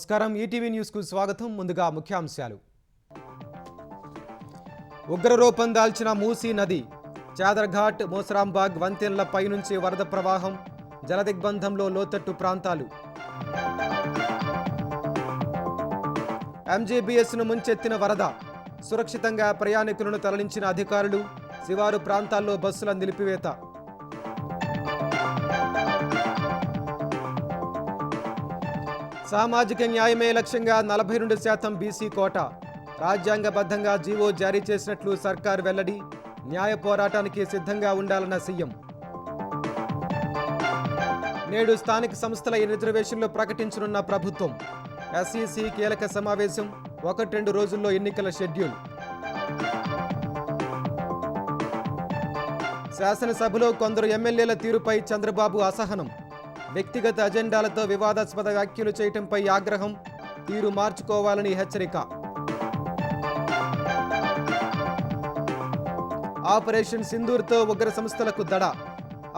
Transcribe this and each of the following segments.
నమస్కారం ETV news కు స్వాగతం ముందుగా ముఖ్యాంశాలు ఉగ్రరూపం దాల్చిన మూసీ నది చాదర్ఘాట్ మోసరాంబాగ్ వంతెనల పై నుంచి వరద ప్రవాహం జలదిగ్బంధంలో లోతట్టు ప్రాంతాలు ఎంజీబీఎస్ ను ముంచెత్తిన వరద సురక్షితంగా ప్రయాణికులను తరలించిన అధికారులు శివారు ప్రాంతాల్లో బస్సుల నిలిపివేత సామాజిక న్యాయమే లక్ష్యంగా 42% బీసీ కోట రాజ్యాంగబద్ధంగా జీవో జారీ చేసినట్లు సర్కార్ వెల్లడి న్యాయ పోరాటానికి సిద్ధంగా ఉండాలన్న సీఎం నేడు స్థానిక సంస్థల రిజర్వేషన్లు ప్రకటించనున్న ప్రభుత్వం ఎస్ఈసీ కీలక సమావేశం 1-2 రోజుల్లో ఎన్నికల షెడ్యూల్ శాసనసభలో కొందరు ఎమ్మెల్యేల తీరుపై చంద్రబాబు అసహనం వ్యక్తిగత అజెండాలతో వివాదాస్పద వ్యాఖ్యలు చేయటంపై ఆగ్రహం తీరు మార్చుకోవాలని హెచ్చరిక ఆపరేషన్ సింధూర్తో ఉగ్ర సంస్థలకు దడ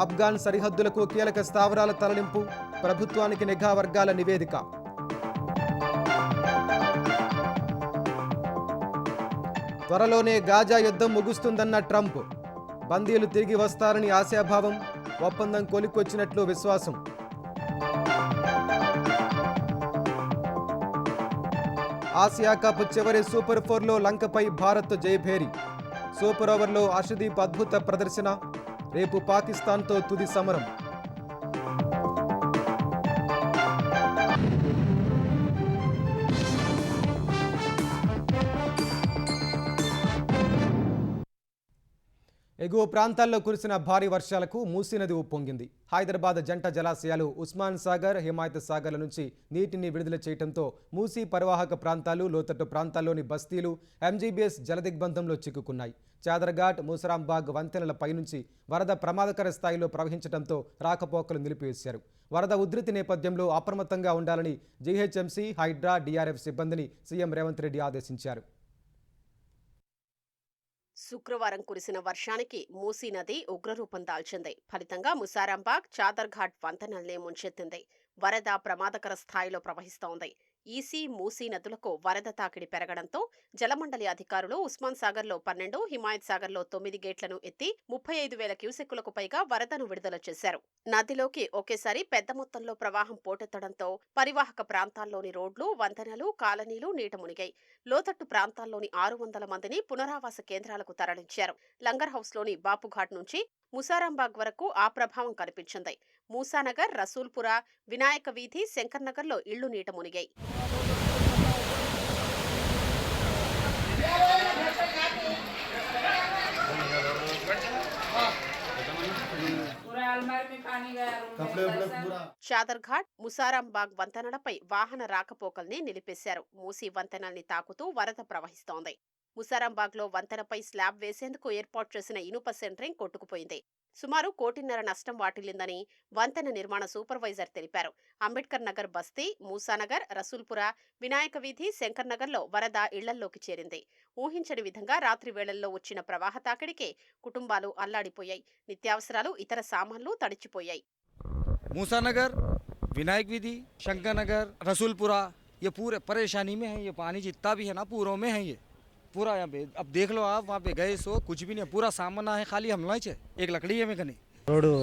ఆఫ్ఘాన్ సరిహద్దులకు కీలక స్థావరాల తరలింపు ప్రభుత్వానికి నిఘా వర్గాల నివేదిక త్వరలోనే గాజా యుద్ధం ముగుస్తుందన్న ట్రంప్ బందీలు తిరిగి వస్తారని ఆశాభావం ఒప్పందం కొలిక్కొచ్చినట్లు విశ్వాసం ఆసియా కప్ చివరి సూపర్ 4లో లంకపై భారత్ జయభేరి సూపర్ ఓవర్లో అర్షదీప్ అద్భుత ప్రదర్శన రేపు పాకిస్తాన్తో తుది సమరం ఎగువ ప్రాంతాల్లో కురిసిన భారీ వర్షాలకు మూసీ నది ఉప్పొంగింది హైదరాబాద్ జంట జలాశయాలు ఉస్మాన్ సాగర్ హిమాయత్ సాగర్ల నుంచి నీటిని విడుదల చేయడంతో మూసీ పరివాహక ప్రాంతాలు లోతట్టు ప్రాంతాల్లోని బస్తీలు ఎంజీబీఎస్ జలదిగ్బంధంలో చిక్కుకున్నాయి చాదర్ఘాట్ మూసరాంబాగ్ వంతెనల పైనుంచి వరద ప్రమాదకర స్థాయిలో ప్రవహించడంతో రాకపోకలు నిలిపివేశారు వరద ఉధృతి నేపథ్యంలో అప్రమత్తంగా ఉండాలని జీహెచ్ఎంసీ హైడ్రా డీఆర్ఎఫ్ సిబ్బందిని సీఎం రేవంత్ రెడ్డి ఆదేశించారు శుక్రవారం కురిసిన వర్షానికి మూసీ నది ఉగ్రరూపం దాల్చింది ఫలితంగా ముసారాంబాగ్ చాదర్ఘాట్ వంతెనల్ని ముంచెత్తింది వరద ప్రమాదకర స్థాయిలో ప్రవహిస్తోంది ఈసీ మూసీ నదులకు వరద తాకిడి పెరగడంతో జలమండలి అధికారులు ఉస్మాన్ సాగర్లో 12 హిమాయత్ సాగర్లో 9 గేట్లను ఎత్తి 35,000 క్యూసెక్కులకు పైగా వరదను విడుదల చేశారు నదిలోకి ఒకేసారి పెద్ద మొత్తంలో ప్రవాహం పోటెత్తడంతో పరివాహక ప్రాంతాల్లోని రోడ్లు వంతెనలు కాలనీలు నీట మునిగాయి లోతట్టు ప్రాంతాల్లోని 600 మందిని పునరావాస కేంద్రాలకు తరలించారు లంగర్ హౌస్లోని బాపుఘాట్ నుంచి ముసారాంబాగ్ వరకు ఆ ప్రభావం కనిపించింది మూసానగర్ రసూల్పురా వినాయక వీధి శంకర్ నగర్లో ఇళ్లు నీట మునిగాయి చాదర్ఘాట్ ముసారాంబాగ్ వంతెనలపై వాహన రాకపోకల్ని నిలిపేశారు మూసీ వంతెనల్ని తాకుతూ వరద ప్రవహిస్తోంది ముసారాంబాగ్లో వంతెనపై స్లాబ్ వేసేందుకు ఏర్పాటు చేసిన ఇనుప సెంట్రింగ్ కొట్టుకుపోయింది సుమారు 1.5 కోటి నష్టం వాటిల్లిందని వంతెన నిర్మాణ సూపర్వైజర్ తెలిపారు అంబేద్కర్ నగర్ బస్తీ మూసానగర్ రసూల్పురా వినాయక వీధి శంకర్ నగర్లో వరద ఇళ్లల్లోకి చేరింది ఊహించని విధంగా రాత్రి వేళల్లో వచ్చిన ప్రవాహ తాకిడికే కుటుంబాలు అల్లాడిపోయాయి నిత్యావసరాలు ఇతర సామాన్లు తడిచిపోయాయి मूसानगर विनायक विधि शंकर नगर रसूलपुरा ये पूरे परेशानी में है ये पानी जितना भी है ना पूरों में है ये पूरा यहाँ पे अब देख लो आप वहाँ पे गए सो कुछ भी नहीं पूरा सामान है खाली हम लोग एक लकड़ी है कहीं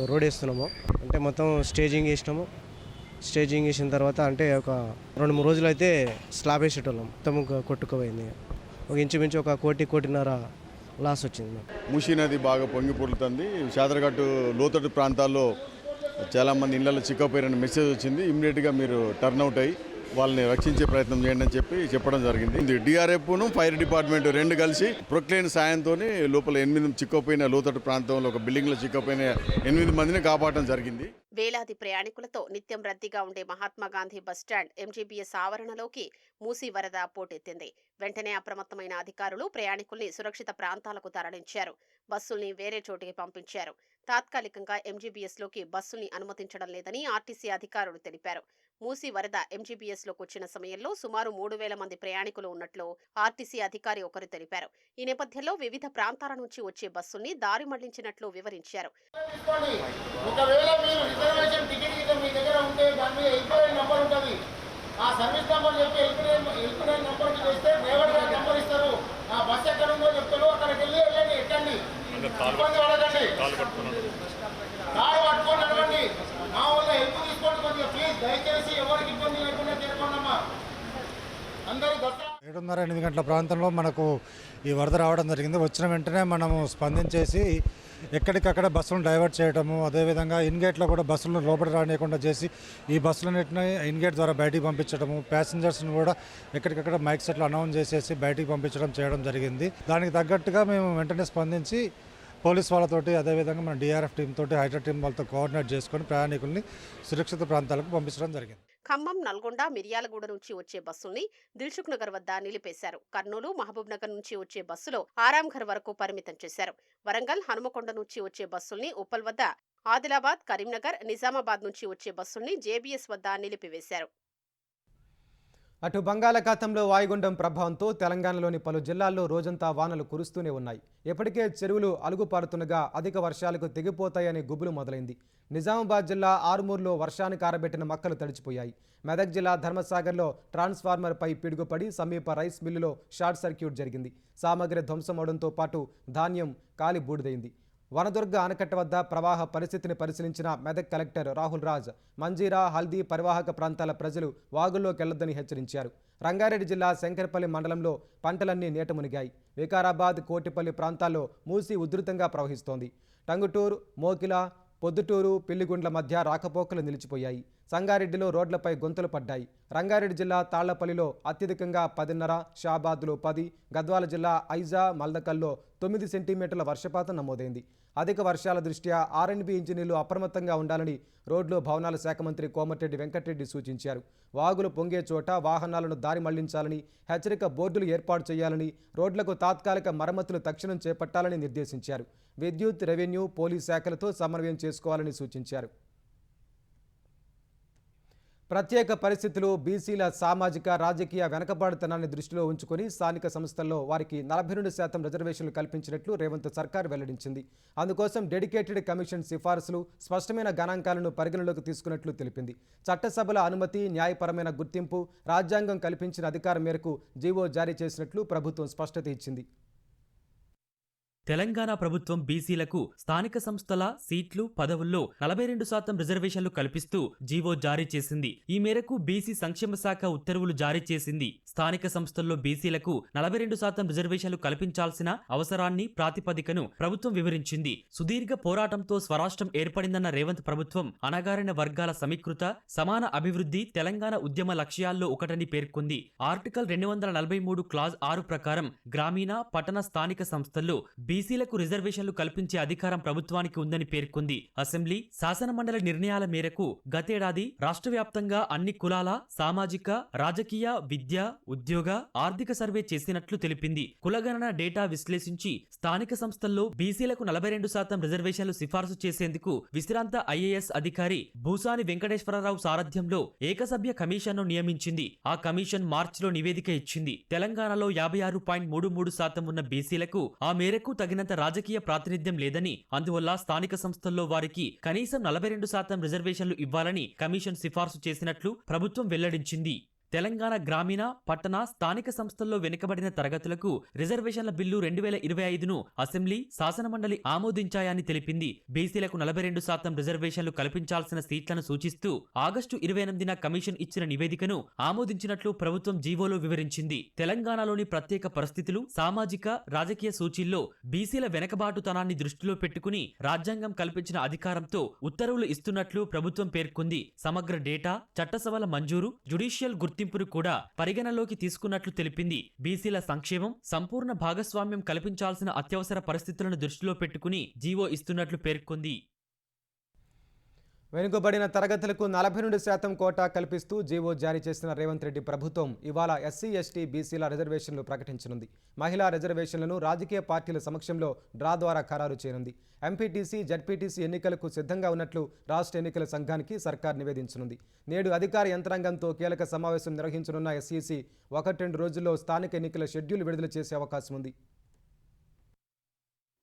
రోడ్ వేస్తున్నాము అంటే మొత్తం స్టేజింగ్ వేసినాము స్టేజింగ్ వేసిన తర్వాత అంటే ఒక 2-3 రోజులు అయితే స్లాబ్ వేసేటోళ్ళం మొత్తం కొట్టుకుపోయింది ఒక ఇంచుమించు 1-1.5 కోటి లాస్ వచ్చింది మూసీ నది బాగా పొంగి పొర్లుతుంది చాదర్ఘాట్ లోతట్టు ప్రాంతాల్లో చాలామంది ఇళ్లలో చిక్కపోయారని మెసేజ్ వచ్చింది ఇమ్మీడియట్గా మీరు టర్న్అవుట్ అయ్యి వాళ్ళని రక్షించే ప్రయత్నం చేయండి అని చెప్పడం జరిగింది డిఆర్ఎఫ్ను ఫైర్ డిపార్ట్మెంట్ 2 కలిసి ప్రొక్లైన్ సాయంతో లోపల 8 చిక్కపోయిన లోతట్టు ప్రాంతంలో ఒక బిల్డింగ్లో చిక్కపోయిన 8 మందిని కాపాడడం జరిగింది వేలాది ప్రయాణికులతో నిత్యం రద్దీగా ఉండే మహాత్మాగాంధీ బస్టాండ్ ఎంజీబీఎస్ ఆవరణలోకి మూసీ వరద పోటెత్తింది వెంటనే అప్రమత్తమైన అధికారులు ప్రయాణికుల్ని సురక్షిత ప్రాంతాలకు తరలించారు బస్సుల్ని వేరే చోటికి పంపించారు తాత్కాలికంగా ఎంజీబీఎస్లోకి బస్సుల్ని అనుమతించడం లేదని ఆర్టీసీ అధికారులు తెలిపారు మూసీ వరద ఎంజీబీఎస్లోకి వచ్చిన సమయంలో సుమారు 3,000 మంది ప్రయాణికులు ఉన్నట్లు ఆర్టీసీ అధికారి ఒకరు తెలిపారు ఈ నేపథ్యంలో వివిధ ప్రాంతాల నుంచి వచ్చే బస్సుల్ని దారి మళ్లించినట్లు వివరించారు ఆ సర్వీస్ నెంబర్ చెప్పి ఎల్పినే నెంబర్కి చేస్తే డ్రైవర్ గారి నెంబర్ ఇస్తారు. ఆ బస్సు ఎక్కడ ఉందో చెప్తారు, అక్కడికి వెళ్ళండి, ఎక్కండి, ఇబ్బంది పడకండి, కారు పట్టుకొని నడవండి, మా వల్ల హెల్ప్ తీసుకోండి కొద్దిగా ప్లీజ్. దయచేసి ఎవరికి ఇబ్బంది లేకుండా చేరుకోండమ్మా. అందరూ దసరా 7:30-8 గంటల ప్రాంతంలో మనకు ఈ వరద రావడం జరిగింది. వచ్చిన వెంటనే మనము స్పందించేసి ఎక్కడికక్కడ బస్సులను డైవర్ట్ చేయడము, అదేవిధంగా ఇన్గేట్లో కూడా బస్సులను లోపల రానియకుండా చేసి ఈ బస్సులన్నింటినీ ఇన్గేట్ ద్వారా బయటికి పంపించడము, ప్యాసింజర్స్ని కూడా ఎక్కడికక్కడ మైక్ సెట్లు అనౌన్స్ చేసేసి బయటికి పంపించడం చేయడం జరిగింది. దానికి తగ్గట్టుగా మేము వెంటనే స్పందించి పోలీస్ వాళ్ళతోటి, అదేవిధంగా మన డిఆర్ఎఫ్ టీం తోటి, హైడ్రా టీం వాళ్ళతో కోఆర్డినేట్ చేసుకొని ప్రయాణికుల్ని సురక్షిత ప్రాంతాలకు పంపించడం జరిగింది. ఖమ్మం, నల్గొండ, మిర్యాలగూడ నుంచి వచ్చే బస్సుల్ని దిల్సుఖ్ నగర్ వద్ద నిలిపేశారు. కర్నూలు, మహబూబ్ నగర్ నుంచి వచ్చే బస్సులో ఆరాంఘర్ వరకు పరిమితం చేశారు. వరంగల్, హనుమకొండ నుంచి వచ్చే బస్సుల్ని ఉప్పల్ వద్ద, ఆదిలాబాద్, కరీంనగర్, నిజామాబాద్ నుంచి వచ్చే బస్సుల్ని జేబీఎస్ వద్ద నిలిపివేశారు. అటు బంగాళాఖాతంలో వాయుగుండం ప్రభావంతో తెలంగాణలోని పలు జిల్లాల్లో రోజంతా వానలు కురుస్తూనే ఉన్నాయి. ఇప్పటికే చెరువులు అలుగుపారుతుండగా అధిక వర్షాలకు తెగిపోతాయనే గుబులు మొదలైంది. నిజామాబాద్ జిల్లా ఆర్మూర్లో వర్షానికి ఆరబెట్టిన మొక్కలు తడిచిపోయాయి. మెదక్ జిల్లా ధర్మసాగర్లో ట్రాన్స్ఫార్మర్పై పిడుగుపడి సమీప రైస్ మిల్లులో షార్ట్ సర్క్యూట్ జరిగింది. సామగ్రి ధ్వంసమవడంతో పాటు ధాన్యం కాలి బూడిదైంది. వనదుర్గ ఆనకట్ట వద్ద ప్రవాహ పరిస్థితిని పరిశీలించిన మెదక్ కలెక్టర్ రాహుల్ రాజ్ మంజీరా, హల్దీ పరివాహక ప్రాంతాల ప్రజలు వాగుల్లోకి వెళ్లొద్దని హెచ్చరించారు. రంగారెడ్డి జిల్లా శంకరపల్లి మండలంలో పంటలన్నీ నీట మునిగాయి. వికారాబాద్, కోటిపల్లి ప్రాంతాల్లో మూసి ఉధృతంగా ప్రవహిస్తోంది. టంగుటూరు, మోకిల, పొద్దుటూరు, పిల్లిగుండ్ల మధ్య రాకపోకలు నిలిచిపోయాయి. సంగారెడ్డిలో రోడ్లపై గొంతులు పడ్డాయి. రంగారెడ్డి జిల్లా తాళ్లపల్లిలో అత్యధికంగా 10.5, షాబాద్లో 10, గద్వాల జిల్లా ఐజా, మల్దకల్లో 9 సెంటీమీటర్ల వర్షపాతం నమోదైంది. అధిక వర్షాల దృష్ట్యా ఆర్ఎండ్బి ఇంజనీర్లు అప్రమత్తంగా ఉండాలని రోడ్లు, భవనాల శాఖ మంత్రి కోమటిరెడ్డి వెంకటరెడ్డి సూచించారు. వాగులు పొంగే చోట వాహనాలను దారి మళ్లించాలని, హెచ్చరిక బోర్డులు ఏర్పాటు చేయాలని, రోడ్లకు తాత్కాలిక మరమ్మతులు తక్షణం చేపట్టాలని నిర్దేశించారు. విద్యుత్, రెవెన్యూ, పోలీస్ శాఖలతో సమన్వయం చేసుకోవాలని సూచించారు. ప్రత్యేక పరిస్థితులు, బీసీల సామాజిక, రాజకీయ వెనకబాటుతనాన్ని దృష్టిలో ఉంచుకొని స్థానిక సంస్థల్లో వారికి 42% రిజర్వేషన్లు కల్పించినట్లు రేవంత్ సర్కార్ వెల్లడించింది. అందుకోసం డెడికేటెడ్ కమిషన్ సిఫారసులు, స్పష్టమైన గణాంకాలను పరిగణలోకి తీసుకున్నట్లు తెలిపింది. చట్టసభల అనుమతి, న్యాయపరమైన గుర్తింపు, రాజ్యాంగం కల్పించిన అధికారం మేరకు జీవో జారీ చేసినట్లు ప్రభుత్వం స్పష్టత ఇచ్చింది. తెలంగాణ ప్రభుత్వం బీసీలకు స్థానిక సంస్థల సీట్లు, పదవుల్లో 42% రిజర్వేషన్లు కల్పిస్తూ జీవో జారీ చేసింది. ఈ మేరకు బీసీ సంక్షేమ శాఖ ఉత్తర్వులు జారీ చేసింది. స్థానిక సంస్థల్లో బీసీలకు 42% రిజర్వేషన్లు కల్పించాల్సిన అవసరాన్ని, ప్రాతిపదికను ప్రభుత్వం వివరించింది. సుదీర్ఘ పోరాటంతో స్వరాష్ట్రం ఏర్పడిందన్న రేవంత్ ప్రభుత్వం అణగారిన వర్గాల సమీకృత, సమాన అభివృద్ధి తెలంగాణ ఉద్యమ లక్ష్యాల్లో ఒకటని పేర్కొంది. ఆర్టికల్ 243 క్లాజ్ 6 ప్రకారం గ్రామీణ, పట్టణ స్థానిక సంస్థల్లో బీసీలకు రిజర్వేషన్లు కల్పించే అధికారం ప్రభుత్వానికి ఉందని పేర్కొంది. అసెంబ్లీ, శాసనమండలి నిర్ణయాల మేరకు గతేడాది రాష్ట్ర వ్యాప్తంగా అన్ని కులాల సామాజిక, రాజకీయ, విద్య, ఉద్యోగ, ఆర్థిక సర్వే చేసినట్లు తెలిపింది. కులగణన డేటా విశ్లేషించి స్థానిక సంస్థల్లో బీసీలకు 42% రిజర్వేషన్లు సిఫార్సు చేసేందుకు విశ్రాంత ఐఏఎస్ అధికారి భూసాని వెంకటేశ్వరరావు సారథ్యంలో ఏకసభ్య కమిషన్ను నియమించింది. ఆ కమిషన్ మార్చిలో నివేదిక ఇచ్చింది. తెలంగాణలో 56.33% ఉన్న బీసీలకు ఆ మేరకు తగినంత రాజకీయ ప్రాతినిధ్యం లేదని, అందువల్ల స్థానిక సంస్థల్లో వారికి కనీసం 42% రిజర్వేషన్లు ఇవ్వాలని కమిషన్ సిఫార్సు చేసినట్లు ప్రభుత్వం వెల్లడించింది. తెలంగాణ గ్రామీణ, పట్టణ, స్థానిక సంస్థల్లో వెనుకబడిన తరగతులకు రిజర్వేషన్ల బిల్లు 2025ను అసెంబ్లీ, శాసనమండలి ఆమోదించాయని తెలిపింది. బీసీలకు 42% రిజర్వేషన్లు కల్పించాల్సిన సీట్లను సూచిస్తూ ఆగస్టు 28న కమిషన్ ఇచ్చిన నివేదికను ఆమోదించినట్లు ప్రభుత్వం జీవోలో వివరించింది. తెలంగాణలోని ప్రత్యేక పరిస్థితులు, సామాజిక, రాజకీయ సూచీల్లో బీసీల వెనకబాటుతనాన్ని దృష్టిలో పెట్టుకుని రాజ్యాంగం కల్పించిన అధికారంతో ఉత్తర్వులు ఇస్తున్నట్లు ప్రభుత్వం పేర్కొంది. సమగ్ర డేటా, చట్టసభల మంజూరు, జ్యుడిషియల్ గుర్తింపును కూడా పరిగణలోకి తీసుకున్నట్లు తెలిపింది. బీసీల సంక్షేమం, సంపూర్ణ భాగస్వామ్యం కల్పించాల్సిన అత్యవసర పరిస్థితులను దృష్టిలో పెట్టుకుని జీవో ఇస్తున్నట్లు పేర్కొంది. వెనుకబడిన తరగతులకు 42% కోటా కల్పిస్తూ జీవో జారీ చేసిన రేవంత్ రెడ్డి ప్రభుత్వం ఇవాళ ఎస్సీ, ఎస్టీ, బీసీల రిజర్వేషన్లు ప్రకటించనుంది. మహిళా రిజర్వేషన్లను రాజకీయ పార్టీల సమక్షంలో డ్రా ద్వారా ఖరారు చేయనుంది. ఎంపీటీసీ, జడ్పీటీసీ ఎన్నికలకు సిద్ధంగా ఉన్నట్లు రాష్ట్ర ఎన్నికల సంఘానికి సర్కార్ నివేదించనుంది. నేడు అధికార యంత్రాంగంతో కీలక సమావేశం నిర్వహించనున్న ఎస్ఈసీ 1-2 రోజుల్లో స్థానిక ఎన్నికల షెడ్యూల్ విడుదల చేసే అవకాశం ఉంది.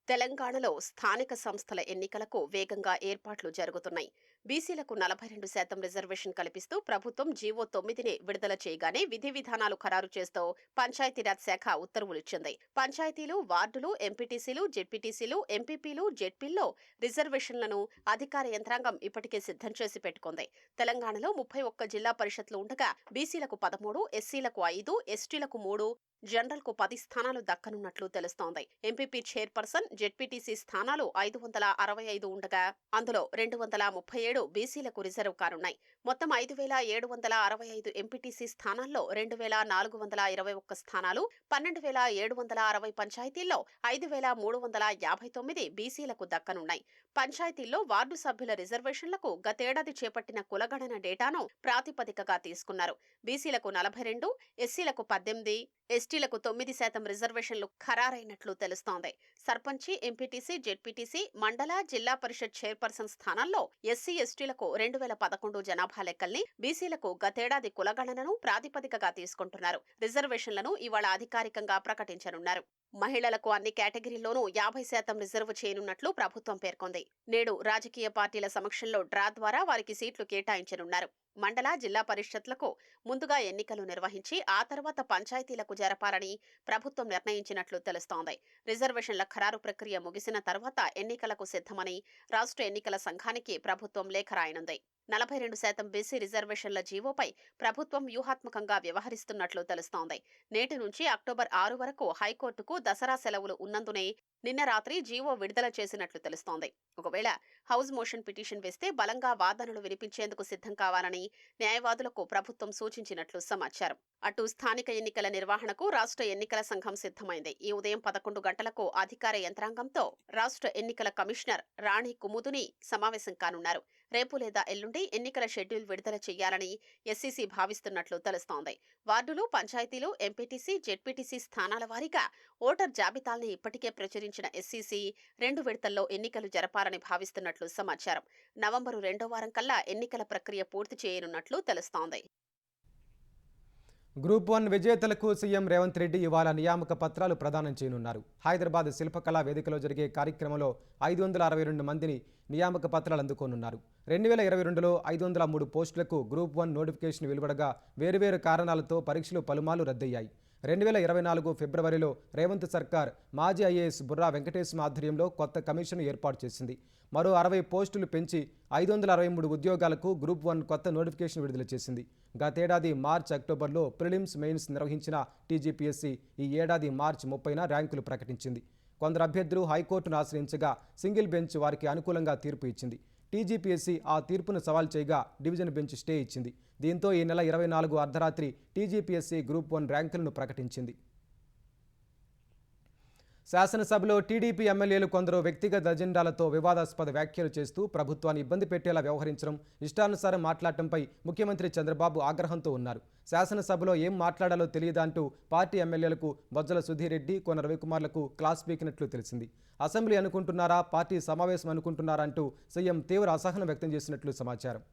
తెలంగాణలో స్థానిక సంస్థల ఎన్నికలకు వేగంగా ఏర్పాట్లు జరుగుతున్నాయి. బీసీలకు 42% రిజర్వేషన్ కల్పిస్తూ ప్రభుత్వం జీవో 9ని విడుదల చేయగానే విధి విధానాలు ఖరారు చేస్తూ పంచాయతీరాజ్ శాఖ ఉత్తర్వులిచ్చింది. పంచాయతీలు, వార్డులు, ఎంపీటీసీలు, జెడ్పీటీసీలు, ఎంపీపీలు, జెడ్పీల్లో రిజర్వేషన్లను అధికార యంత్రాంగం ఇప్పటికే సిద్ధం చేసి పెట్టుకుంది. తెలంగాణలో 31 జిల్లా పరిషత్లు ఉండగా బీసీలకు 13, ఎస్సీలకు 5, ఎస్టీలకు 3, జనరల్కు 10 స్థానాలు దక్కనున్నట్లు తెలుస్తోంది. ఎంపీపీ చైర్పర్సన్, జెడ్పీటీసీ స్థానాలు 565 ఉండగా అందులో 237 బీసీలకు రిజర్వ్ కానున్నాయి. మొత్తం 5765 ఎంపీటీసీ స్థానాల్లో 2421 స్థానాలు, 12760 పంచాయతీల్లో 5359 బీసీలకు దక్కనున్నాయి. పంచాయతీల్లో వార్డు సభ్యుల రిజర్వేషన్లకు గతేడాది చేపట్టిన కులగణన డేటాను ప్రాతిపదికగా తీసుకున్నారు. బీసీలకు 42, ఎస్సీలకు 18, ఎస్టీలకు 9% రిజర్వేషన్లు ఖరారైనట్లు తెలుస్తోంది. సర్పంచి, ఎంపీటీసీ, జెడ్పీటీసీ, మండల, జిల్లా పరిషత్ చైర్పర్సన్ స్థానాల్లో ఎస్సీ, ఎస్టీలకు 2011 జనాభా లెక్కల్ని, బీసీలకు గతేడాది కులగణనను ప్రాతిపదికగా తీసుకుంటున్నారు. రిజర్వేషన్లను ఇవాళ అధికారికంగా ప్రకటించనున్నారు. మహిళలకు అన్ని కేటగిరీల్లోనూ 50% రిజర్వ్ చేయనున్నట్లు ప్రభుత్వం పేర్కొంది. నేడు రాజకీయ పార్టీల సమక్షంలో డ్రా ద్వారా వారికి సీట్లు కేటాయించనున్నారు. మండల, జిల్లా పరిషత్లకు ముందుగా ఎన్నికలు నిర్వహించి ఆ తర్వాత పంచాయతీలకు జరపాలని ప్రభుత్వం నిర్ణయించినట్లు తెలుస్తోంది. రిజర్వేషన్ల ఖరారు ప్రక్రియ ముగిసిన తర్వాత ఎన్నికలకు సిద్ధమని రాష్ట్ర ఎన్నికల సంఘానికి ప్రభుత్వం లేఖ రాయనుంది. 42% బీసీ రిజర్వేషన్ల జీవోపై ప్రభుత్వం వ్యూహాత్మకంగా వ్యవహరిస్తున్నట్లు తెలుస్తోంది. నేటి నుంచి అక్టోబర్ 6 వరకు హైకోర్టుకు దసరా సెలవులు ఉన్నందునే నిన్న రాత్రి జీవో విడుదల చేసినట్లు తెలుస్తోంది. ఒకవేళ హౌస్ మోషన్ పిటిషన్ వేస్తే బలంగా వాదనలు వినిపించేందుకు సిద్ధం కావాలని న్యాయవాదులకు ప్రభుత్వం సూచించినట్లు సమాచారం. అటు స్థానిక ఎన్నికల నిర్వహణకు రాష్ట్ర ఎన్నికల సంఘం సిద్ధమైంది. ఈ ఉదయం 11 గంటలకు అధికార యంత్రాంగంతో రాష్ట్ర ఎన్నికల కమిషనర్ రాణి కుముదుని సమావేశం కానున్నారు. రేపు లేదా ఎల్లుండి ఎన్నికల షెడ్యూల్ విడుదల చేయాలని ఎస్సీసీ భావిస్తున్నట్లు తెలుస్తోంది. వార్డులు, పంచాయతీలు, ఎంపీటీసీ, జెడ్పీటీసీ స్థానాల వారీగా ఓటర్ జాబితాల్ని ఇప్పటికే ప్రచురించిన ఎస్సీసీ 2 విడతల్లో ఎన్నికలు జరపాలని భావిస్తున్నట్లు సమాచారం. నవంబరు 2వ వారం కల్లా ఎన్నికల ప్రక్రియ పూర్తి చేయనున్నట్లు తెలుస్తోంది. గ్రూప్ 1 విజేతలకు సీఎం రేవంత్ రెడ్డి ఇవాళ నియామక పత్రాలు ప్రదానం చేయనున్నారు. హైదరాబాద్ శిల్పకళా వేదికలో జరిగే కార్యక్రమంలో 562 మందిని నియామక పత్రాలు అందుకోనున్నారు. 2022లో 503 పోస్టులకు గ్రూప్ 1 నోటిఫికేషన్ వెలువడగా వేరువేరు కారణాలతో పరీక్షలు పలుమార్లు రద్దయ్యాయి. 2024 ఫిబ్రవరిలో రేవంత్ సర్కార్ మాజీ ఐఏఎస్ బుర్రా వెంకటేశం ఆధ్వర్యంలో కొత్త కమిషన్ ఏర్పాటు చేసింది. మరో 60 పోస్టులు పెంచి 563 ఉద్యోగాలకు గ్రూప్ 1 కొత్త నోటిఫికేషన్ విడుదల చేసింది. గతేడాది మార్చి, అక్టోబర్లో ప్రిలిమ్స్, మెయిన్స్ నిర్వహించిన టీజీపీఎస్సీ ఈ ఏడాది మార్చి 30న ర్యాంకులు ప్రకటించింది. కొందరు అభ్యర్థులు హైకోర్టును ఆశ్రయించగా సింగిల్ బెంచ్ వారికి అనుకూలంగా తీర్పు ఇచ్చింది. టీజీపీఎస్సీ ఆ తీర్పును సవాల్ చేయగా డివిజన్ బెంచ్ స్టే ఇచ్చింది. దీంతో ఈ నెల 24 అర్ధరాత్రి టీజీపీఎస్సీ గ్రూప్ 1 ర్యాంకులను ప్రకటించింది. శాసనసభలో టీడీపీ ఎమ్మెల్యేలు కొందరు వ్యక్తిగత అజెండాలతో వివాదాస్పద వ్యాఖ్యలు చేస్తూ ప్రభుత్వాన్ని ఇబ్బంది పెట్టేలా వ్యవహరించడం, ఇష్టానుసారం మాట్లాడటంపై ముఖ్యమంత్రి చంద్రబాబు ఆగ్రహంతో ఉన్నారు. శాసనసభలో ఏం మాట్లాడాలో తెలియదంటూ పార్టీ ఎమ్మెల్యేలకు బొజ్జల సుధీర్ రెడ్డి, కోన రవికుమార్లకు క్లాస్ పీకినట్లు తెలిసింది. అసెంబ్లీ అనుకుంటున్నారా, పార్టీ సమావేశం అనుకుంటున్నారా అంటూ సీఎం తీవ్ర అసహనం వ్యక్తం చేసినట్లు సమాచారం.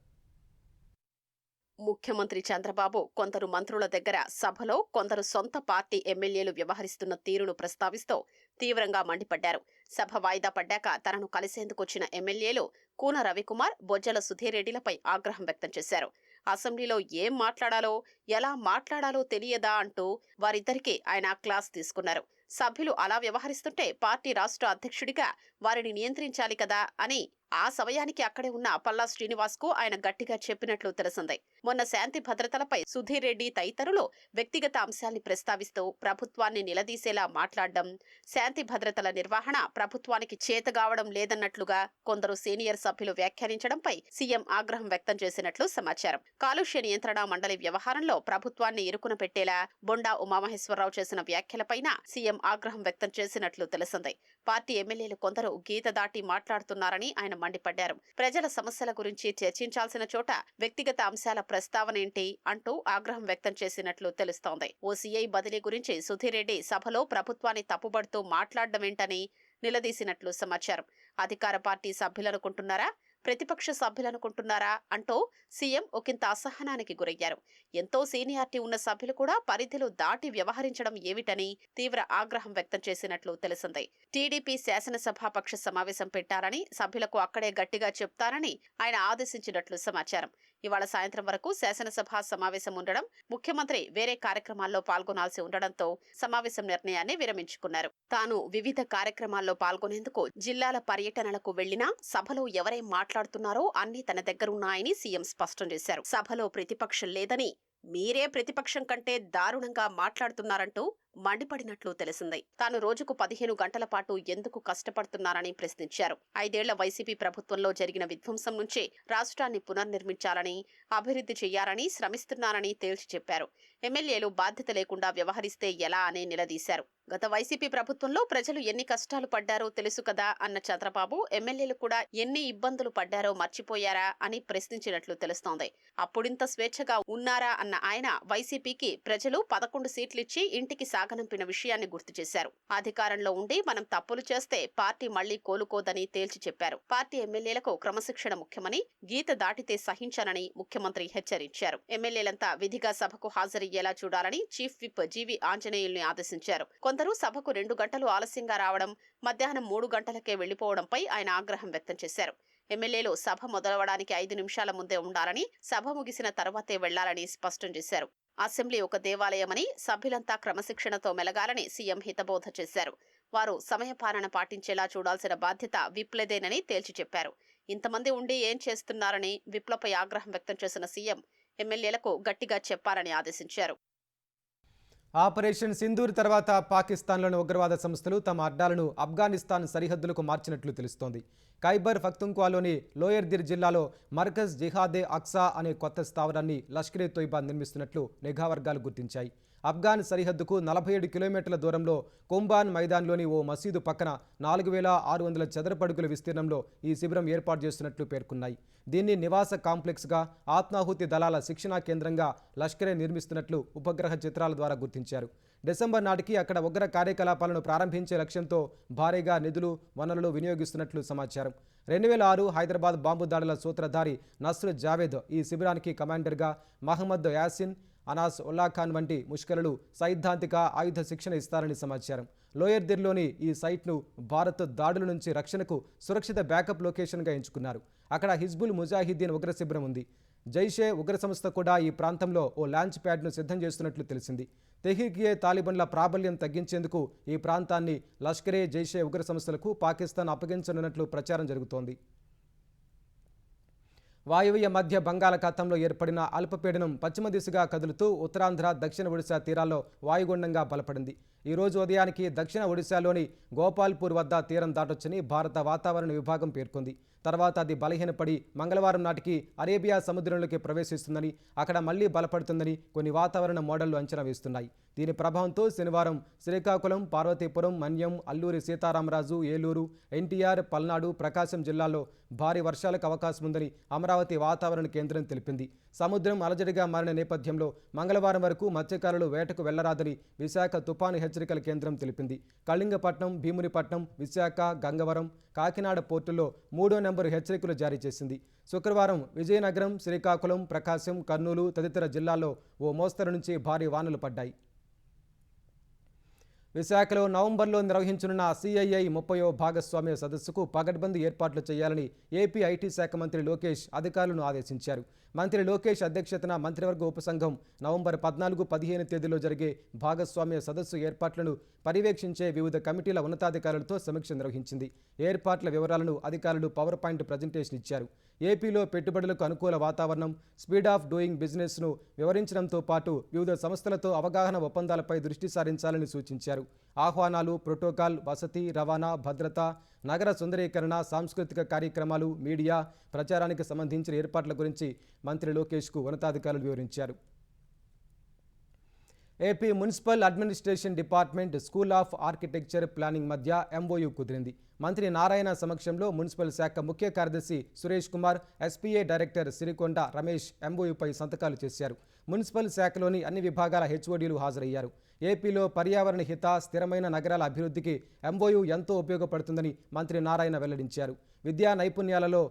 ముఖ్యమంత్రి చంద్రబాబు కొందరు మంత్రుల దగ్గర సభలో కొందరు సొంత పార్టీ ఎమ్మెల్యేలు వ్యవహరిస్తున్న తీరును ప్రస్తావిస్తూ తీవ్రంగా మండిపడ్డారు. సభ వాయిదా పడ్డాక తనను కలిసేందుకొచ్చిన ఎమ్మెల్యేలు కూన రవికుమార్, బొజ్జల సుధీర్ రెడ్డిలపై ఆగ్రహం వ్యక్తం చేశారు. అసెంబ్లీలో ఏం మాట్లాడాలో, ఎలా మాట్లాడాలో తెలియదా అంటూ వారిద్దరికీ ఆయన క్లాస్ తీసుకున్నారు. సభ్యులు అలా వ్యవహరిస్తుంటే పార్టీ రాష్ట్ర అధ్యక్షుడిగా వారిని నియంత్రించాలి కదా అని ఆ సమయానికి అక్కడే ఉన్న పల్లా శ్రీనివాస్కు ఆయన గట్టిగా చెప్పినట్లు తెలిసింది. మొన్న శాంతి భద్రతలపై సుధీర్ రెడ్డి తదితరులు వ్యక్తిగత అంశాల్ని ప్రస్తావిస్తూ ప్రభుత్వాన్ని నిలదీసేలా మాట్లాడడం, శాంతి భద్రతల నిర్వహణ ప్రభుత్వానికి చేతగావడం లేదన్నట్లుగా కొందరు సీనియర్ సభ్యులు వ్యాఖ్యానించడంపై సీఎం ఆగ్రహం వ్యక్తం చేసినట్లు సమాచారం. కాలుష్య నియంత్రణ మండలి వ్యవహారంలో ప్రభుత్వాన్ని ఇరుకున పెట్టేలా బొండా ఉమామహేశ్వరరావు చేసిన వ్యాఖ్యలపైన సీఎం ఆగ్రహం వ్యక్తం చేసినట్లు తెలిసింది. పార్టీ ఎమ్మెల్యేలు కొందరు గీత దాటి మాట్లాడుతున్నారని ఆయన మండిపడ్డారు. ప్రజల సమస్యల గురించి చర్చించాల్సిన చోట వ్యక్తిగత అంశాల ప్రస్తావనేంటి అంటూ ఆగ్రహం వ్యక్తం చేసినట్లు తెలుస్తోంది. ఓసీఐ బదిలీ గురించి సుధీర్ రెడ్డి సభలో ప్రభుత్వాన్ని తప్పుబడుతూ మాట్లాడడమేంటని నిలదీసినట్లు సమాచారం. అధికార పార్టీ సభ్యులనుకుంటున్నారా, ప్రతిపక్ష సభ్యులనుకుంటున్నారా అంటూ సీఎం ఒకంత అసహనానికి గురయ్యారు. ఎంతో సీనియారిటీ ఉన్న సభ్యులు కూడా పరిధిలో దాటి వ్యవహరించడం ఏమిటని తీవ్ర ఆగ్రహం వ్యక్తం చేసినట్లు తెలిసింది. టీడీపీ శాసనసభాపక్ష సమావేశం పెట్టారని, సభ్యులకు అక్కడే గట్టిగా చెప్తారని ఆయన ఆదేశించినట్లు సమాచారం. ఇవాళ సాయంత్రం వరకు శాసనసభ సమావేశం ఉండడం, ముఖ్యమంత్రి వేరే కార్యక్రమాల్లో పాల్గొనాల్సి ఉండడంతో సమావేశం నిర్ణయాన్ని విరమించుకున్నారు. తాను వివిధ కార్యక్రమాల్లో పాల్గొనేందుకు జిల్లాల పర్యటనలకు వెళ్లినా సభలో ఎవరేం మాట్లాడుతున్నారో అన్ని తన దగ్గరున్నాయని సీఎం స్పష్టం చేశారు. సభలో ప్రతిపక్షం లేదని, మీరే ప్రతిపక్షం కంటే దారుణంగా మాట్లాడుతున్నారంటూ మండిపడినట్లు తెలిసింది. తాను రోజుకు 15 గంటల పాటు ఎందుకు కష్టపడుతున్నారని ప్రశ్నించారు. 5 ఏళ్ల వైసీపీ ప్రభుత్వంలో జరిగిన విధ్వంసం నుంచి రాష్ట్రాన్ని పునర్నిర్మించాలని, అభివృద్ధి చేయాలని శ్రమిస్తున్నారని తేల్చి చెప్పారు. ఎమ్మెల్యేలు బాధ్యత లేకుండా వ్యవహరిస్తే ఎలా అని నిలదీశారు. గత వైసీపీ ప్రభుత్వంలో ప్రజలు ఎన్ని కష్టాలు పడ్డారో తెలుసు కదా అన్న చంద్రబాబు, ఎమ్మెల్యేలు కూడా ఎన్ని ఇబ్బందులు పడ్డారో మర్చిపోయారా అని ప్రశ్నించినట్లు తెలుస్తోంది. అప్పుడింత స్వేచ్ఛగా ఉన్నారా అన్న ఆయన వైసీపీకి ప్రజలు 11 సీట్లిచ్చి ఇంటికి సాగనంపిన విషయాన్ని గుర్తు చేశారు. అధికారంలో ఉండి మనం తప్పులు చేస్తే పార్టీ మళ్లీ కోలుకోదని తేల్చి చెప్పారు. పార్టీ ఎమ్మెల్యేలకు క్రమశిక్షణ ముఖ్యమని, గీత దాటితే సహించనని ముఖ్యమంత్రి హెచ్చరించారు. ఎమ్మెల్యేలంతా విధిగా సభకు హాజరయ్యేలా చూడాలని చీఫ్ విప్ జీవి ఆంజనేయుల్ని ఆదేశించారు. కొందరు సభకు 2 గంటలు ఆలస్యంగా రావడం, మధ్యాహ్నం 3 గంటలకే వెళ్లిపోవడంపై ఆయన ఆగ్రహం వ్యక్తం చేశారు. ఎమ్మెల్యేలు సభ మొదలవడానికి 5 నిమిషాల ముందే ఉండాలని, సభ ముగిసిన తర్వాతే వెళ్లాలని స్పష్టం చేశారు. అసెంబ్లీ ఒక దేవాలయమని, సభ్యులంతా క్రమశిక్షణతో మెలగాలని సీఎం హితబోధ చేశారు. వారు సమయపాలన పాటించేలా చూడాల్సిన బాధ్యత విప్లదేనని తేల్చి చెప్పారు. ఇంతమంది ఉండి ఏం చేస్తున్నారని విప్లపై ఆగ్రహం వ్యక్తం చేసిన సీఎం ఎమ్మెల్యేలకు గట్టిగా చెప్పాలని ఆదేశించారు. ఆపరేషన్ సింధూర్ తర్వాత పాకిస్తాన్లోని ఉగ్రవాద సంస్థలు తమ అడ్డాలను ఆఫ్ఘనిస్తాన్ సరిహద్దులకు మార్చినట్లు తెలుస్తోంది. ఖైబర్ పఖ్తుంఖ్వాలోని లోయర్దిర్ జిల్లాలో మర్కజ్ జిహాదే అక్సా అనే కొత్త స్థావరాన్ని లష్కరే తోయిబా నిర్మిస్తున్నట్లు నిఘా వర్గాలు గుర్తించాయి. ఆఫ్ఘాన్ సరిహద్దుకు 47 కిలోమీటర్ల దూరంలో కుంబాన్ మైదాన్లోని ఓ మసీదు పక్కన 4600 చదరపడుగుల విస్తీర్ణంలో ఈ శిబిరం ఏర్పాటు చేస్తున్నట్లు పేర్కొన్నాయి. దీన్ని నివాస కాంప్లెక్స్గా, ఆత్మాహుతి దళాల శిక్షణా కేంద్రంగా లష్కరే నిర్మిస్తున్నట్లు ఉపగ్రహ చిత్రాల ద్వారా గుర్తించారు. డిసెంబర్ నాటికి అక్కడ ఉగ్ర కార్యకలాపాలను ప్రారంభించే లక్ష్యంతో భారీగా నిధులు, వనరులు వినియోగిస్తున్నట్లు సమాచారం. 2006 హైదరాబాద్ బాంబు దాడుల సూత్రధారి నస్ర్ జావేద్ ఈ శిబిరానికి కమాండర్గా, మహమ్మద్ యాసిన్, అనాస్ ఉల్లాఖాన్ వంటి ముష్కరులు సైద్ధాంతిక ఆయుధ శిక్షణ ఇస్తారని సమాచారం. లోయర్దిర్లోని ఈ సైట్ను భారత్ దాడుల నుంచి రక్షణకు సురక్షిత బ్యాకప్ లొకేషన్గా ఎంచుకున్నారు. అక్కడ హిజ్బుల్ ముజాహిద్దీన్ ఉగ్ర శిబిరం ఉంది. జైషే ఉగ్ర సంస్థ కూడా ఈ ప్రాంతంలో ఓ లాంచ్ ప్యాడ్ను సిద్ధం చేస్తున్నట్లు తెలిసింది. తెహ్రీకే తాలిబన్ల ప్రాబల్యం తగ్గించేందుకు ఈ ప్రాంతాన్ని లష్కరే, జైషే ఉగ్ర సంస్థలకు పాకిస్తాన్ అప్పగించనున్నట్లు ప్రచారం జరుగుతోంది. వాయువ్య మధ్య బంగాళాఖాతంలో ఏర్పడిన అల్పపీడనం పశ్చిమ దిశగా కదులుతూ ఉత్తరాంధ్ర, దక్షిణ ఒడిశా తీరాల్లో వాయుగుండంగా బలపడింది. ఈ రోజు ఉదయానికి దక్షిణ ఒడిశాలోని గోపాల్పూర్ వద్ద తీరం దాటొచ్చని భారత వాతావరణ విభాగం పేర్కొంది. తర్వాత అది బలహీనపడి మంగళవారం నాటికి అరేబియా సముద్రంలోకి ప్రవేశిస్తుందని, అక్కడ మళ్లీ బలపడుతుందని కొన్ని వాతావరణ మోడళ్లు అంచనా వేస్తున్నాయి. దీని ప్రభావంతో శనివారం శ్రీకాకుళం, పార్వతీపురం, మన్యం, అల్లూరి సీతారామరాజు, ఏలూరు, ఎన్టీఆర్, పల్నాడు, ప్రకాశం జిల్లాల్లో భారీ వర్షాలకు అవకాశం ఉందని అమరావతి వాతావరణ కేంద్రం తెలిపింది. సముద్రం అలజడిగా మారిన నేపథ్యంలో మంగళవారం వరకు మత్స్యకారులు వేటకు వెళ్లరాదని విశాఖ తుపాను హెచ్చరికల కేంద్రం తెలిపింది. కళింగపట్నం, భీమునిపట్నం, విశాఖ, గంగవరం, కాకినాడ పోర్టుల్లో 3వ నెంబరు హెచ్చరికలు జారీ చేసింది. శుక్రవారం విజయనగరం, శ్రీకాకుళం, ప్రకాశం, కర్నూలు తదితర జిల్లాల్లో ఓ మోస్తరు నుంచి భారీ వానలు పడ్డాయి. విశాఖలో నవంబర్లో నిర్వహించనున్న CII 30వ భాగస్వామ్య సదస్సుకు పగడ్బందీ ఏర్పాట్లు చేయాలని ఏపీ ఐటీ శాఖ మంత్రి లోకేష్ అధికారులను ఆదేశించారు. మంత్రి లోకేష్ అధ్యక్షతన మంత్రివర్గ ఉపసంఘం నవంబర్ 14, 15 తేదీలో జరిగే భాగస్వామ్య సదస్సు ఏర్పాట్లను పర్యవేక్షించే వివిధ కమిటీల ఉన్నతాధికారులతో సమీక్ష నిర్వహించింది. ఏర్పాట్ల వివరాలను అధికారులు పవర్ పాయింట్ ప్రజెంటేషన్ ఇచ్చారు. ఏపీలో పెట్టుబడులకు అనుకూల వాతావరణం, స్పీడ్ ఆఫ్ డూయింగ్ బిజినెస్ను వివరించడంతో పాటు వివిధ సంస్థలతో అవగాహన ఒప్పందాలపై దృష్టి సారించాలని సూచించారు. ఆహ్వానాలు, ప్రోటోకాల్, వసతి, రవాణా, భద్రత, నగర సుందరీకరణ, సాంస్కృతిక కార్యక్రమాలు, మీడియా ప్రచారానికి సంబంధించిన ఏర్పాట్ల గురించి మంత్రి లోకేష్కు ఉన్నతాధికారులు వివరించారు. AP municipal administration department, school of architecture planning మధ్య MOU కుదిరింది. మంత్రి నారాయణ సమక్షంలో మున్సిపల్ శాఖ ముఖ్య కార్యదర్శి సురేష్ కుమార్, SPA డైరెక్టర్ సిరికొండ రమేష్ MOUపై సంతకాలు చేశారు. మున్సిపల్ శాఖలోని అన్ని విభాగాల HODలు హాజరయ్యారు. ఏపీలో పర్యావరణ హిత, స్థిరమైన నగరాల అభివృద్ధికి MOU ఎంతో ఉపయోగపడుతుందని మంత్రి నారాయణ వెల్లడించారు. విద్యా నైపుణ్యాలలో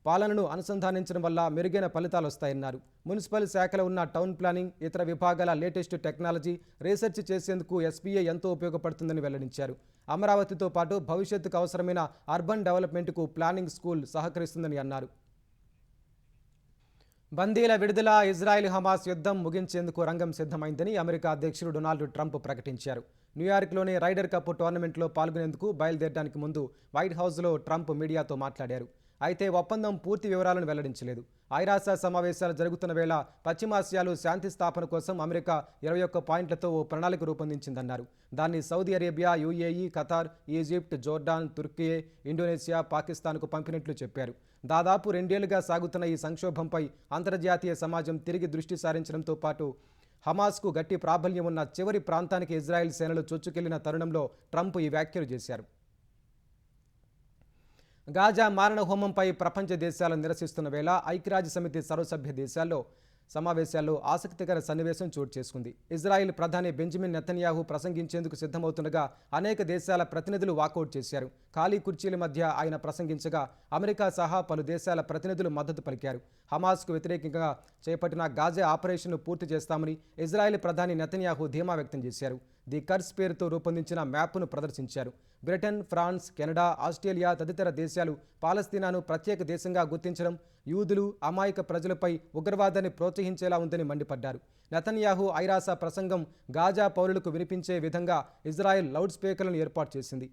పాలనను అనుసంధానించడం వల్ల మెరుగైన ఫలితాలు వస్తాయన్నారు. మున్సిపల్ శాఖలో ఉన్న టౌన్ ప్లానింగ్, ఇతర విభాగాల లేటెస్ట్ టెక్నాలజీ, రీసెర్చ్ చేసేందుకు ఎస్బీఐ ఎంతో ఉపయోగపడుతుందని వెల్లడించారు. అమరావతితో పాటు భవిష్యత్తుకు అవసరమైన అర్బన్ డెవలప్మెంట్కు ప్లానింగ్ స్కూల్ సహకరిస్తుందని అన్నారు. బందీల విడుదల, ఇజ్రాయెల్ హమాస్ యుద్ధం ముగించేందుకు రంగం సిద్ధమైందని అమెరికా అధ్యక్షుడు డొనాల్డ్ ట్రంప్ ప్రకటించారు. న్యూయార్క్లోని రైడర్ కప్ టోర్నమెంట్లో పాల్గొనేందుకు బయలుదేరడానికి ముందు వైట్ హౌస్లో ట్రంప్ మీడియాతో మాట్లాడారు. అయితే ఒప్పందం పూర్తి వివరాలను వెల్లడించలేదు. ఐరాస సమావేశాలు జరుగుతున్న వేళ పశ్చిమాసియాలో శాంతి స్థాపన కోసం అమెరికా 21 పాయింట్లతో ఓ ప్రణాళిక రూపొందించిందన్నారు. దాన్ని Saudi Arabia, UAE, Qatar, Egypt, Jordan, Turkey, Indonesia, పాకిస్తాన్కు పంపినట్లు చెప్పారు. దాదాపు 2 ఏళ్లుగా సాగుతున్న ఈ సంక్షోభంపై అంతర్జాతీయ సమాజం తిరిగి దృష్టి సారించడంతో పాటు హమాస్కు గట్టి ప్రాబల్యం ఉన్న చివరి ప్రాంతానికి ఇజ్రాయెల్ సేనలు చొచ్చుకెళ్లిన తరుణంలో ట్రంప్ ఈ వ్యాఖ్యలు చేశారు. గాజా మారణ హోమంపై ప్రపంచ దేశాలు నిరసిస్తున్న వేళ ఐక్యరాజ్యసమితి సర్వసభ్య దేశాల్లో సమావేశాల్లో ఆసక్తికర సన్నివేశం చోటు చేసుకుంది. ఇజ్రాయెల్ ప్రధాని బెంజమిన్ నెతన్యాహు ప్రసంగించేందుకు సిద్ధమవుతుండగా అనేక దేశాల ప్రతినిధులు వాకౌట్ చేశారు. ఖాళీ కుర్చీల మధ్య ఆయన ప్రసంగించగా అమెరికా సహా పలు దేశాల ప్రతినిధులు మద్దతు పలికారు. హమాస్కు వ్యతిరేకంగా చేపట్టిన గాజా ఆపరేషన్ను పూర్తి చేస్తామని ఇజ్రాయెల్ ప్రధాని నెతన్యాహు ధీమా వ్యక్తం చేశారు. ది కర్స్ పేరుతో రూపొందించిన మ్యాప్ను ప్రదర్శించారు. బ్రిటన్, ఫ్రాన్స్, కెనడా, ఆస్ట్రేలియా తదితర దేశాలు పాలస్తీనాను ప్రత్యేక దేశంగా గుర్తించడం యూదులు, అమాయక ప్రజలపై ఉగ్రవాదాన్ని ప్రోత్సహించేలా ఉందని మండిపడ్డారు. నెతన్యాహు ఐరాస ప్రసంగం గాజా పౌరులకు వినిపించే విధంగా ఇజ్రాయెల్ లౌడ్ స్పీకర్లను ఏర్పాటు చేసింది.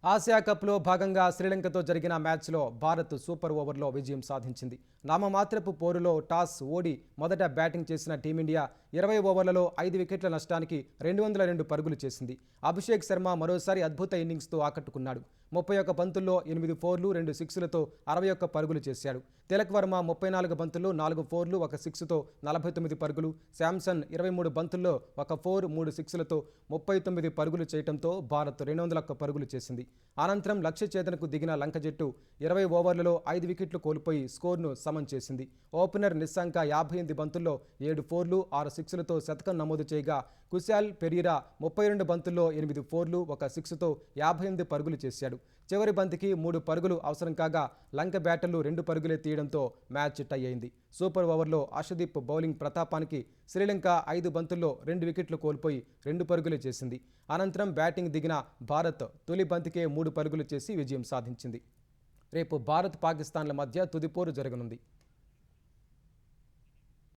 ఆసియా కప్లో భాగంగా శ్రీలంకతో జరిగిన మ్యాచ్లో భారత్ సూపర్ ఓవర్లో విజయం సాధించింది. నామమాత్రపు పోరులో టాస్ ఓడి మొదట బ్యాటింగ్ చేసిన టీమిండియా 20 ఓవర్లలో 5 వికెట్ల నష్టానికి 202 పరుగులు చేసింది. అభిషేక్ శర్మ మరోసారి అద్భుత ఇన్నింగ్స్తో ఆకట్టుకున్నాడు. 31 బంతుల్లో 8 ఫోర్లు, 2 సిక్స్లతో 61 పరుగులు చేశాడు. తిలక్ వర్మ 34 బంతుల్లో 4 ఫోర్లు, 1 సిక్స్తో 49 పరుగులు, శాంసన్ 23 బంతుల్లో 1 ఫోర్, 3 సిక్స్లతో 39 పరుగులు చేయడంతో భారత్ 201 పరుగులు చేసింది. అనంతరం లక్ష్య ఛేదనకు దిగిన లంక జట్టు 20 ఓవర్లలో 5 వికెట్లు కోల్పోయి స్కోర్ను సమం చేసింది. ఓపెనర్ నిస్సాంక 58 బంతుల్లో 7 ఫోర్లు, 6 సిక్స్లతో శతకం నమోదు చేయగా కుశాల్ పెరీరా 32 బంతుల్లో 8 ఫోర్లు, 1 సిక్స్తో 58 పరుగులు చేశాడు. చివరి బంతికి 3 పరుగులు అవసరం కాగా లంక బ్యాటర్లు 2 పరుగులే తీయడంతో మ్యాచ్ టై అయింది. సూపర్ ఓవర్లో అర్షదీప్ బౌలింగ్ ప్రతాపానికి శ్రీలంక 5 బంతుల్లో 2 వికెట్లు కోల్పోయి 2 పరుగులే చేసింది. అనంతరం బ్యాటింగ్ దిగిన భారత్ తొలి బంతికే 3 పరుగులు చేసి విజయం సాధించింది. రేపు భారత్, పాకిస్తాన్ల మధ్య తుది పోరు జరగనుంది.